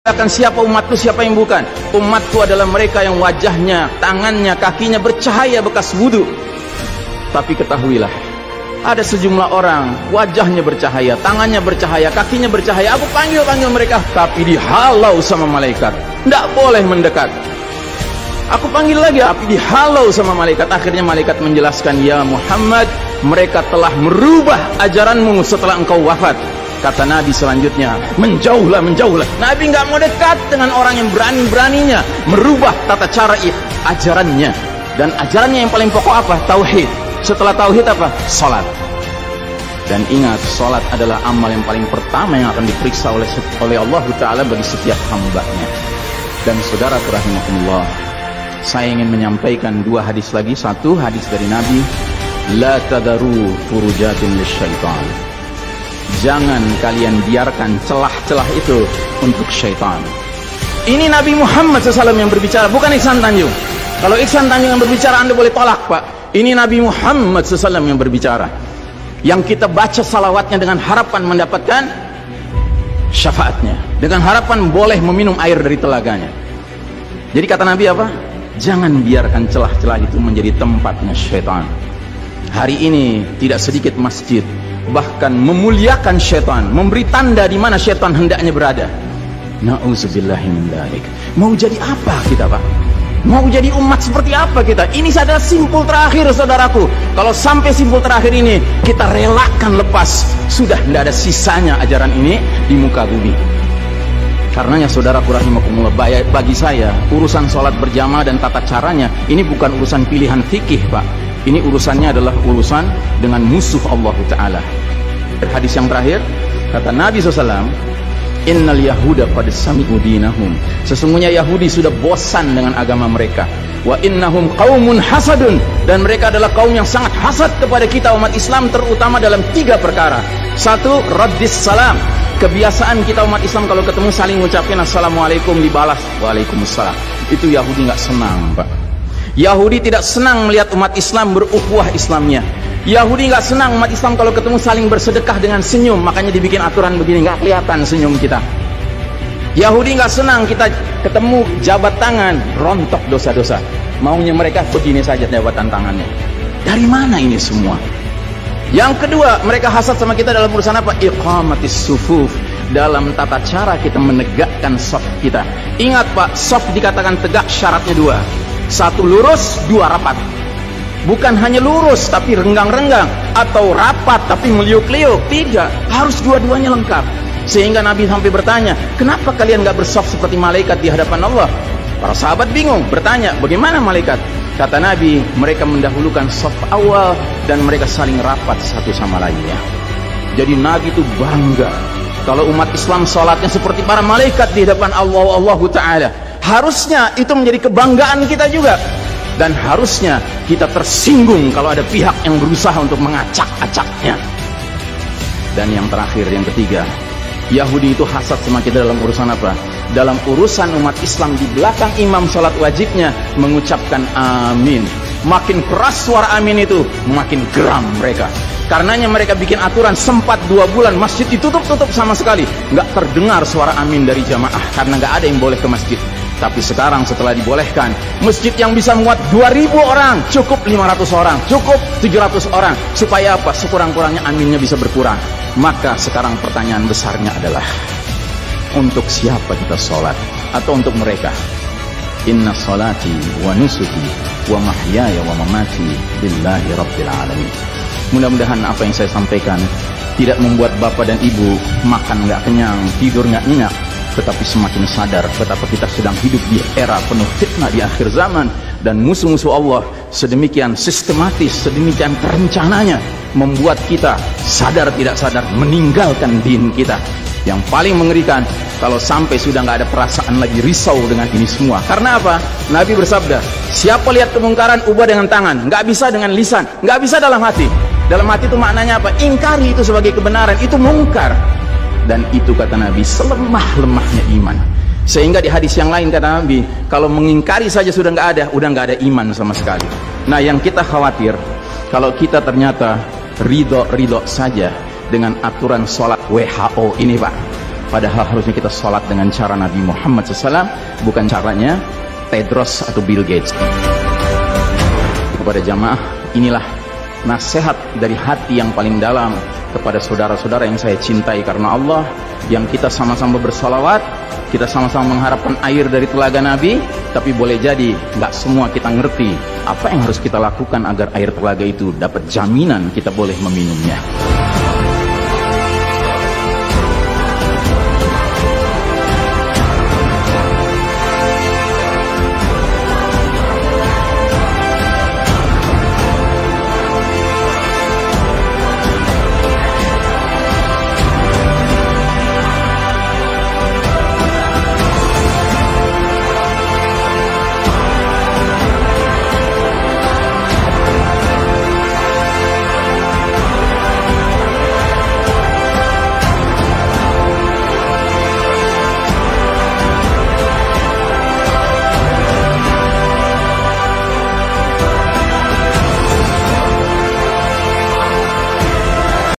Akan siapa umatku, siapa yang bukan? Umatku adalah mereka yang wajahnya, tangannya, kakinya bercahaya bekas wudhu. Tapi ketahuilah, ada sejumlah orang wajahnya bercahaya, tangannya bercahaya, kakinya bercahaya. Aku panggil mereka, tapi dihalau sama malaikat, tidak boleh mendekat. Aku panggil lagi, tapi dihalau sama malaikat. Akhirnya malaikat menjelaskan, ya Muhammad, mereka telah merubah ajaranmu setelah engkau wafat. Kata Nabi selanjutnya, menjauhlah, menjauhlah. Nabi nggak mau dekat dengan orang yang berani-beraninya merubah tata cara ajarannya. Dan ajarannya yang paling pokok apa? Tauhid. Setelah tauhid apa? Salat. Dan ingat, salat adalah amal yang paling pertama yang akan diperiksa oleh Allah Ta'ala bagi setiap hambanya. Dan saudara rahimahumullah, saya ingin menyampaikan dua hadis lagi. Satu hadis dari Nabi, la tadaru furujatin lisyaitan. Jangan kalian biarkan celah-celah itu untuk syaitan. Ini Nabi Muhammad SAW yang berbicara, bukan Ihsan Tanjung. Kalau Ihsan Tanjung yang berbicara, Anda boleh tolak, Pak. Ini Nabi Muhammad SAW yang berbicara, yang kita baca salawatnya dengan harapan mendapatkan syafaatnya, dengan harapan boleh meminum air dari telaganya. Jadi kata Nabi apa? Jangan biarkan celah-celah itu menjadi tempatnya syaitan. Hari ini tidak sedikit masjid bahkan memuliakan syaitan, memberi tanda di mana syaitan hendaknya berada. Na'udzubillahi min dzalik. Mau jadi apa kita, Pak? Mau jadi umat seperti apa kita? Ini adalah simpul terakhir, saudaraku. Kalau sampai simpul terakhir ini kita relakan lepas, sudah tidak ada sisanya ajaran ini di muka bumi. Karenanya saudaraku rahimakumullah, bagi saya urusan sholat berjamaah dan tata caranya ini bukan urusan pilihan fikih, Pak. Ini urusannya adalah urusan dengan musuh Allah Ta'ala. Hadis yang terakhir, kata Nabi SAW, innal yahuda qad sami'u dinahum. Sesungguhnya Yahudi sudah bosan dengan agama mereka. Wa innahum qaumun hasadun. Dan mereka adalah kaum yang sangat hasad kepada kita umat Islam, terutama dalam 3 perkara. Satu, raddis salam. Kebiasaan kita umat Islam kalau ketemu saling ngucapin assalamualaikum, dibalas waalaikumsalam. Itu Yahudi nggak senang, Pak. Yahudi tidak senang melihat umat Islam berukhuwah Islamnya. Yahudi nggak senang umat Islam kalau ketemu saling bersedekah dengan senyum. Makanya dibikin aturan begini, nggak kelihatan senyum kita. Yahudi nggak senang kita ketemu jabat tangan, rontok dosa-dosa. Maunya mereka begini saja jabatan tangannya. Dari mana ini semua? Yang kedua, mereka hasad sama kita dalam urusan apa? Iqamatis sufuf. Dalam tata cara kita menegakkan saf kita. Ingat, Pak, saf dikatakan tegak syaratnya 2. 1 lurus, 2 rapat. Bukan hanya lurus tapi renggang-renggang, atau rapat tapi meliuk-liuk. Tidak, harus dua-duanya lengkap. Sehingga Nabi sampai bertanya, kenapa kalian gak bersaf seperti malaikat di hadapan Allah? Para sahabat bingung, bertanya, bagaimana malaikat? Kata Nabi, mereka mendahulukan saf awal dan mereka saling rapat satu sama lainnya. Jadi Nabi itu bangga kalau umat Islam sholatnya seperti para malaikat di hadapan Allah Ta'ala. Harusnya itu menjadi kebanggaan kita juga. Dan harusnya kita tersinggung kalau ada pihak yang berusaha untuk mengacak-acaknya. Dan yang terakhir, yang ketiga, Yahudi itu hasad sama kita dalam urusan apa? Dalam urusan umat Islam di belakang imam sholat wajibnya mengucapkan amin. Makin keras suara amin itu, makin geram mereka. Karenanya mereka bikin aturan, sempat 2 bulan masjid ditutup-tutup sama sekali. Nggak terdengar suara amin dari jamaah karena nggak ada yang boleh ke masjid. Tapi sekarang setelah dibolehkan, masjid yang bisa muat 2000 orang, cukup 500 orang, cukup 700 orang. Supaya apa? Sekurang-kurangnya aminnya bisa berkurang. Maka sekarang pertanyaan besarnya adalah, untuk siapa kita sholat? Atau untuk mereka? Inna sholati wa nusuki wa mahyaya wa mamati lillahi rabbil alamin. Mudah-mudahan apa yang saya sampaikan tidak membuat bapak dan ibu makan nggak kenyang, tidur nggak nyenyak, tetapi semakin sadar betapa kita sedang hidup di era penuh fitnah di akhir zaman. Dan musuh-musuh Allah sedemikian sistematis, sedemikian terencananya membuat kita sadar tidak sadar meninggalkan din kita. Yang paling mengerikan kalau sampai sudah nggak ada perasaan lagi risau dengan ini semua. Karena apa? Nabi bersabda, siapa lihat kemungkaran ubah dengan tangan, nggak bisa dengan lisan, nggak bisa dalam hati. Dalam hati itu maknanya apa? Ingkari itu sebagai kebenaran, itu mungkar. Dan itu kata Nabi selemah-lemahnya iman. Sehingga di hadis yang lain kata Nabi, kalau mengingkari saja sudah nggak ada, udah nggak ada iman sama sekali. Nah, yang kita khawatir kalau kita ternyata ridho saja dengan aturan sholat WHO ini, Pak. Padahal harusnya kita sholat dengan cara Nabi Muhammad SAW, bukan caranya Tedros atau Bill Gates. Kepada jamaah, inilah nasihat dari hati yang paling dalam kepada saudara-saudara yang saya cintai karena Allah, yang kita sama-sama bersalawat, kita sama-sama mengharapkan air dari telaga Nabi, tapi boleh jadi nggak semua kita ngerti apa yang harus kita lakukan agar air telaga itu dapat jaminan kita boleh meminumnya.